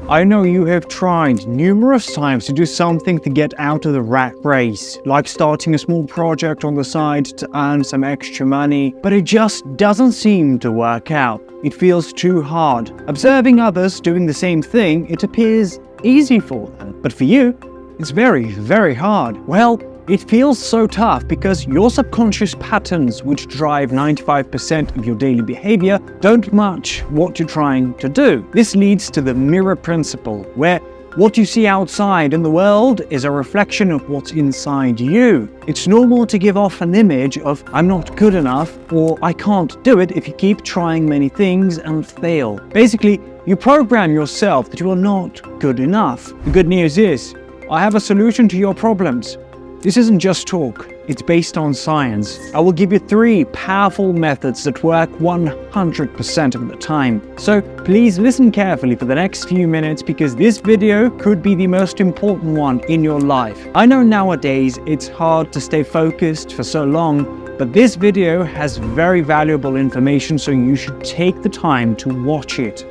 I know you have tried numerous times to do something to get out of the rat race, like starting a small project on the side to earn some extra money, but it just doesn't seem to work out. It feels too hard. Observing others doing the same thing, it appears easy for them, but for you, it's very, very hard. Well, it feels so tough because your subconscious patterns, which drive 95% of your daily behavior, don't match what you're trying to do. This leads to the mirror principle, where what you see outside in the world is a reflection of what's inside you. It's normal to give off an image of "I'm not good enough" or "I can't do it" if you keep trying many things and fail. Basically, you program yourself that you are not good enough. The good news is, I have a solution to your problems. This isn't just talk, it's based on science. I will give you 3 powerful methods that work 100% of the time. So please listen carefully for the next few minutes because this video could be the most important one in your life. I know nowadays it's hard to stay focused for so long, but this video has very valuable information, so you should take the time to watch it.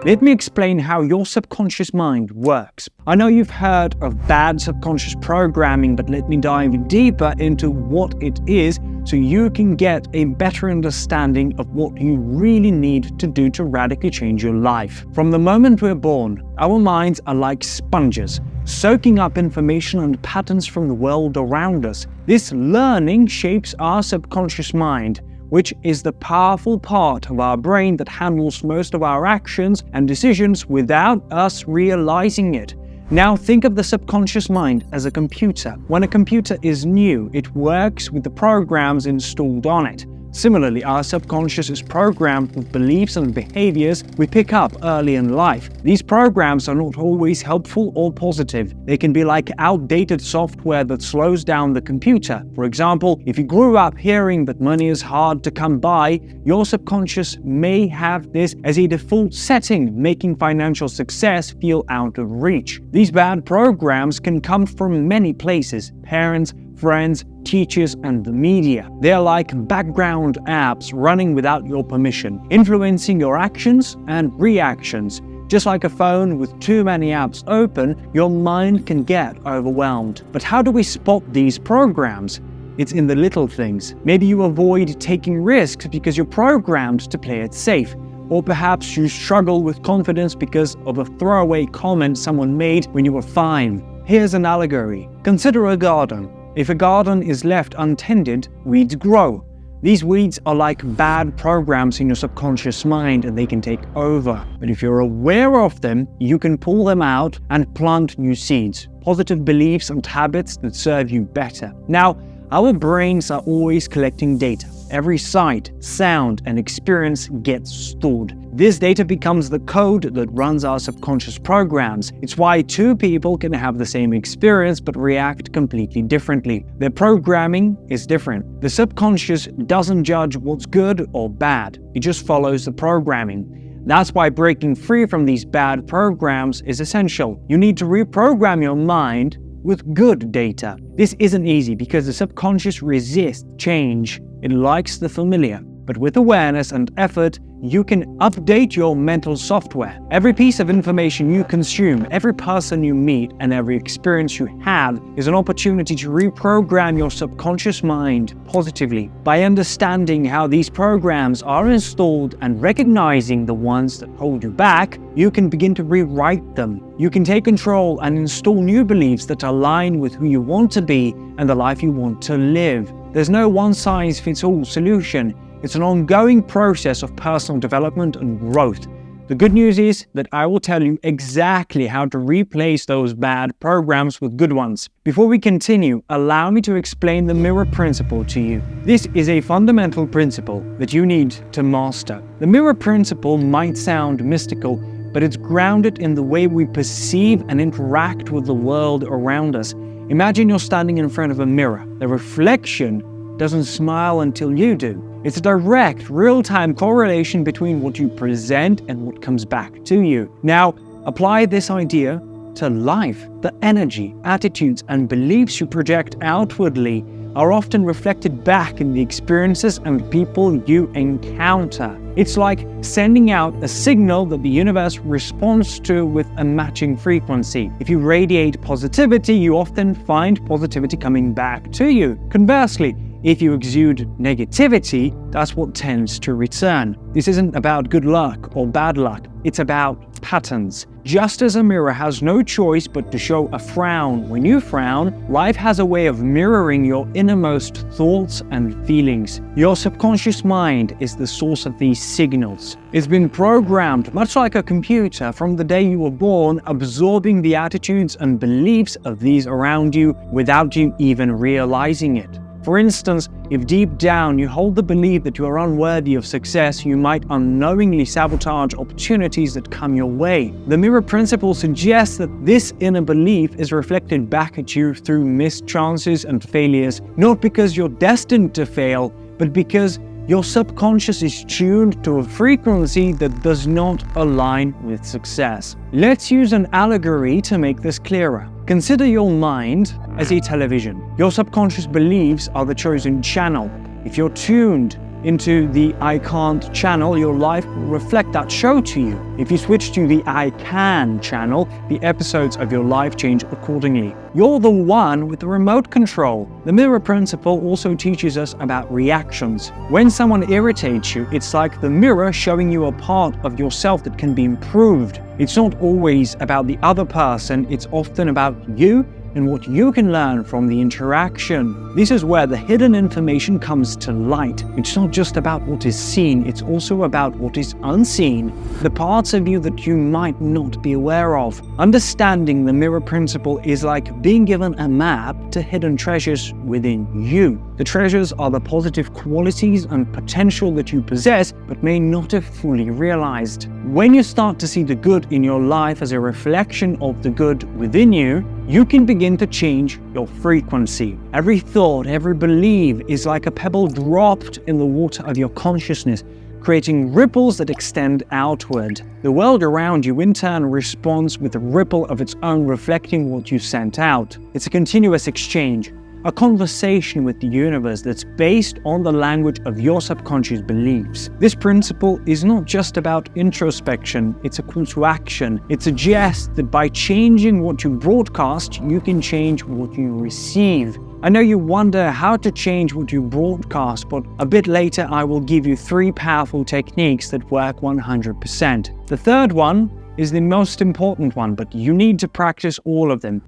Let me explain how your subconscious mind works. I know you've heard of bad subconscious programming, but let me dive deeper into what it is so you can get a better understanding of what you really need to do to radically change your life. From the moment we're born, our minds are like sponges, soaking up information and patterns from the world around us. This learning shapes our subconscious mind, which is the powerful part of our brain that handles most of our actions and decisions without us realizing it. Now think of the subconscious mind as a computer. When a computer is new, it works with the programs installed on it. Similarly, our subconscious is programmed with beliefs and behaviors we pick up early in life. These programs are not always helpful or positive. They can be like outdated software that slows down the computer. For example, if you grew up hearing that money is hard to come by, your subconscious may have this as a default setting, making financial success feel out of reach. These bad programs can come from many places: parents, friends, teachers, and the media. They're like background apps running without your permission, influencing your actions and reactions. Just like a phone with too many apps open, your mind can get overwhelmed. But how do we spot these programs? It's in the little things. Maybe you avoid taking risks because you're programmed to play it safe. Or perhaps you struggle with confidence because of a throwaway comment someone made when you were 5. Here's an allegory. Consider a garden. If a garden is left untended, weeds grow. These weeds are like bad programs in your subconscious mind, and they can take over. But if you're aware of them, you can pull them out and plant new seeds, positive beliefs and habits that serve you better. Now, our brains are always collecting data. Every sight, sound, and experience gets stored. This data becomes the code that runs our subconscious programs. It's why 2 people can have the same experience but react completely differently. Their programming is different. The subconscious doesn't judge what's good or bad. It just follows the programming. That's why breaking free from these bad programs is essential. You need to reprogram your mind with good data. This isn't easy because the subconscious resists change. It likes the familiar. But with awareness and effort, you can update your mental software. Every piece of information you consume, every person you meet, and every experience you have is an opportunity to reprogram your subconscious mind positively. By understanding how these programs are installed and recognizing the ones that hold you back, you can begin to rewrite them. You can take control and install new beliefs that align with who you want to be and the life you want to live. There's no one-size-fits-all solution. It's an ongoing process of personal development and growth. The good news is that I will tell you exactly how to replace those bad programs with good ones. Before we continue, allow me to explain the mirror principle to you. This is a fundamental principle that you need to master. The mirror principle might sound mystical, but it's grounded in the way we perceive and interact with the world around us. Imagine you're standing in front of a mirror. The reflection doesn't smile until you do. It's a direct, real-time correlation between what you present and what comes back to you. Now, apply this idea to life. The energy, attitudes, and beliefs you project outwardly are often reflected back in the experiences and people you encounter. It's like sending out a signal that the universe responds to with a matching frequency. If you radiate positivity, you often find positivity coming back to you. Conversely, if you exude negativity, that's what tends to return. This isn't about good luck or bad luck, it's about patterns. Just as a mirror has no choice but to show a frown when you frown, life has a way of mirroring your innermost thoughts and feelings. Your subconscious mind is the source of these signals. It's been programmed, much like a computer, from the day you were born, absorbing the attitudes and beliefs of these around you without you even realizing it. For instance, if deep down you hold the belief that you are unworthy of success, you might unknowingly sabotage opportunities that come your way. The mirror principle suggests that this inner belief is reflected back at you through missed chances and failures, not because you're destined to fail, but because your subconscious is tuned to a frequency that does not align with success. Let's use an allegory to make this clearer. Consider your mind as a television. Your subconscious beliefs are the chosen channel. If you're tuned into the I can't channel, your life will reflect that show to you. If you switch to the I can channel, the episodes of your life change accordingly. You're the one with the remote control. The mirror principle also teaches us about reactions. When someone irritates you, it's like the mirror showing you a part of yourself that can be improved. It's not always about the other person, it's often about you and what you can learn from the interaction. This is where the hidden information comes to light. It's not just about what is seen, it's also about what is unseen, the parts of you that you might not be aware of. Understanding the mirror principle is like being given a map to hidden treasures within you. The treasures are the positive qualities and potential that you possess but may not have fully realized. When you start to see the good in your life as a reflection of the good within you, you can begin to change your frequency. Every thought, every belief is like a pebble dropped in the water of your consciousness, creating ripples that extend outward. The world around you in turn responds with a ripple of its own, reflecting what you sent out. It's a continuous exchange, a conversation with the universe that's based on the language of your subconscious beliefs. This principle is not just about introspection, it's a call to action. It suggests that by changing what you broadcast, you can change what you receive. I know you wonder how to change what you broadcast, but a bit later I will give you 3 powerful techniques that work 100%. The third one is the most important one, but you need to practice all of them.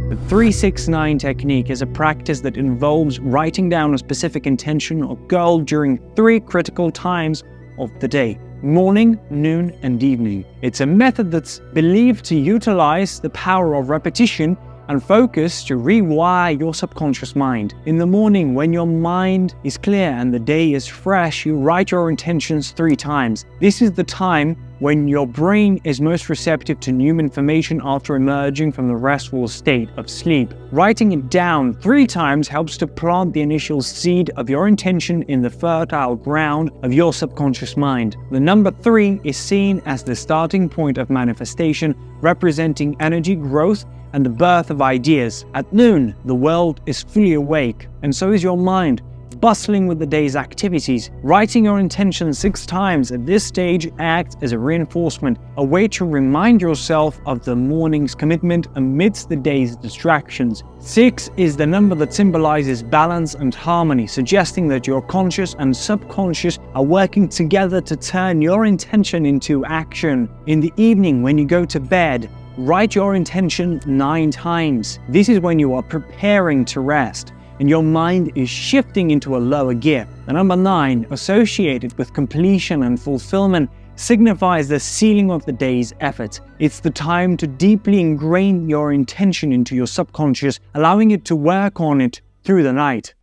The 3-6-9 technique is a practice that involves writing down a specific intention or goal during 3 critical times of the day: morning, noon, and evening. It's a method that's believed to utilize the power of repetition and focus to rewire your subconscious mind. In the morning, when your mind is clear and the day is fresh, you write your intentions 3 times. This is the time when your brain is most receptive to new information after emerging from the restful state of sleep. Writing it down 3 times helps to plant the initial seed of your intention in the fertile ground of your subconscious mind. The number 3 is seen as the starting point of manifestation, representing energy, growth, and the birth of ideas. At noon, the world is fully awake, and so is your mind, bustling with the day's activities. Writing your intention 6 times at this stage acts as a reinforcement, a way to remind yourself of the morning's commitment amidst the day's distractions. 6 is the number that symbolizes balance and harmony, suggesting that your conscious and subconscious are working together to turn your intention into action. In the evening, when you go to bed, write your intention 9 times. This is when you are preparing to rest and your mind is shifting into a lower gear. The number 9, associated with completion and fulfillment, signifies the sealing of the day's effort. It's the time to deeply ingrain your intention into your subconscious, allowing it to work on it through the night.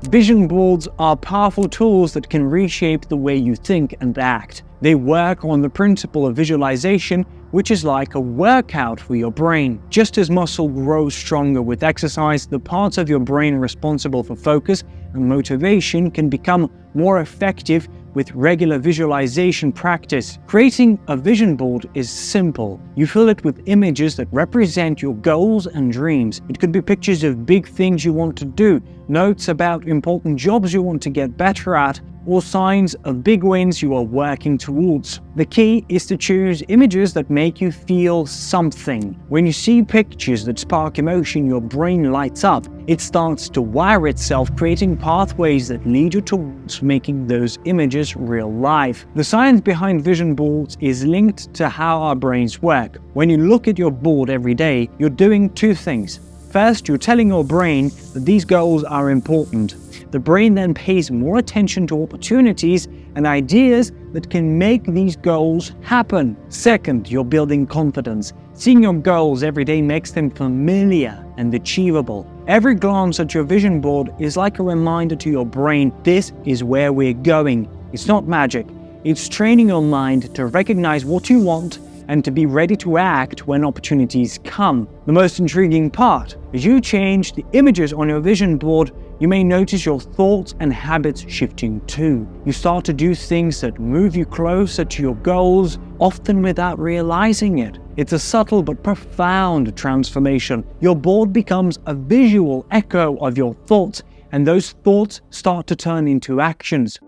Vision boards are powerful tools that can reshape the way you think and act. They work on the principle of visualization, which is like a workout for your brain. Just as muscle grows stronger with exercise, the parts of your brain responsible for focus and motivation can become more effective with regular visualization practice. Creating a vision board is simple. You fill it with images that represent your goals and dreams. It could be pictures of big things you want to do, notes about important jobs you want to get better at, or signs of big wins you are working towards. The key is to choose images that make you feel something. When you see pictures that spark emotion, your brain lights up. It starts to wire itself, creating pathways that lead you towards making those images real life. The science behind vision boards is linked to how our brains work. When you look at your board every day, you're doing two things. First, you're telling your brain that these goals are important. The brain then pays more attention to opportunities and ideas that can make these goals happen. Second, you're building confidence. Seeing your goals every day makes them familiar and achievable. Every glance at your vision board is like a reminder to your brain, this is where we're going. It's not magic. It's training your mind to recognize what you want and to be ready to act when opportunities come. The most intriguing part, as you change the images on your vision board, you may notice your thoughts and habits shifting too. You start to do things that move you closer to your goals, often without realizing it. It's a subtle but profound transformation. Your board becomes a visual echo of your thoughts, and those thoughts start to turn into actions.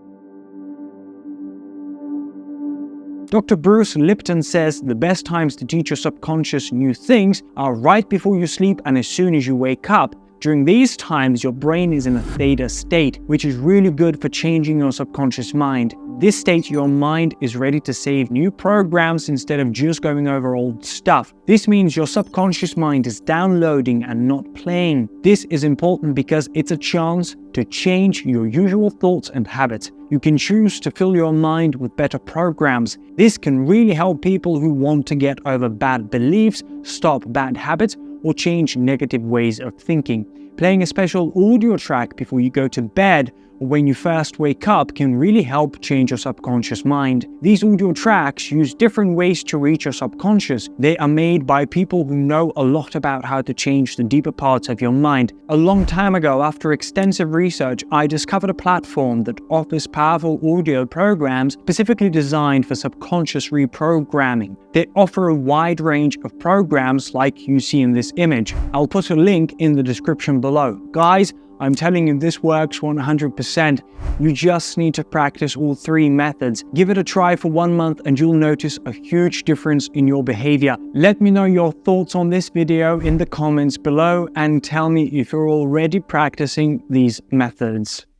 Dr. Bruce Lipton says the best times to teach your subconscious new things are right before you sleep and as soon as you wake up. During these times, your brain is in a theta state, which is really good for changing your subconscious mind. This state, your mind is ready to save new programs instead of just going over old stuff. This means your subconscious mind is downloading and not playing. This is important because it's a chance to change your usual thoughts and habits. You can choose to fill your mind with better programs. This can really help people who want to get over bad beliefs, stop bad habits, or change negative ways of thinking. Playing a special audio track before you go to bed or when you first wake up can really help change your subconscious mind. These audio tracks use different ways to reach your subconscious. They are made by people who know a lot about how to change the deeper parts of your mind. A long time ago, after extensive research, I discovered a platform that offers powerful audio programs specifically designed for subconscious reprogramming. They offer a wide range of programs like you see in this image. I'll put a link in the description below. Guys, I'm telling you, this works 100%. You just need to practice all three methods. Give it a try for 1 month and you'll notice a huge difference in your behavior. Let me know your thoughts on this video in the comments below and tell me if you're already practicing these methods.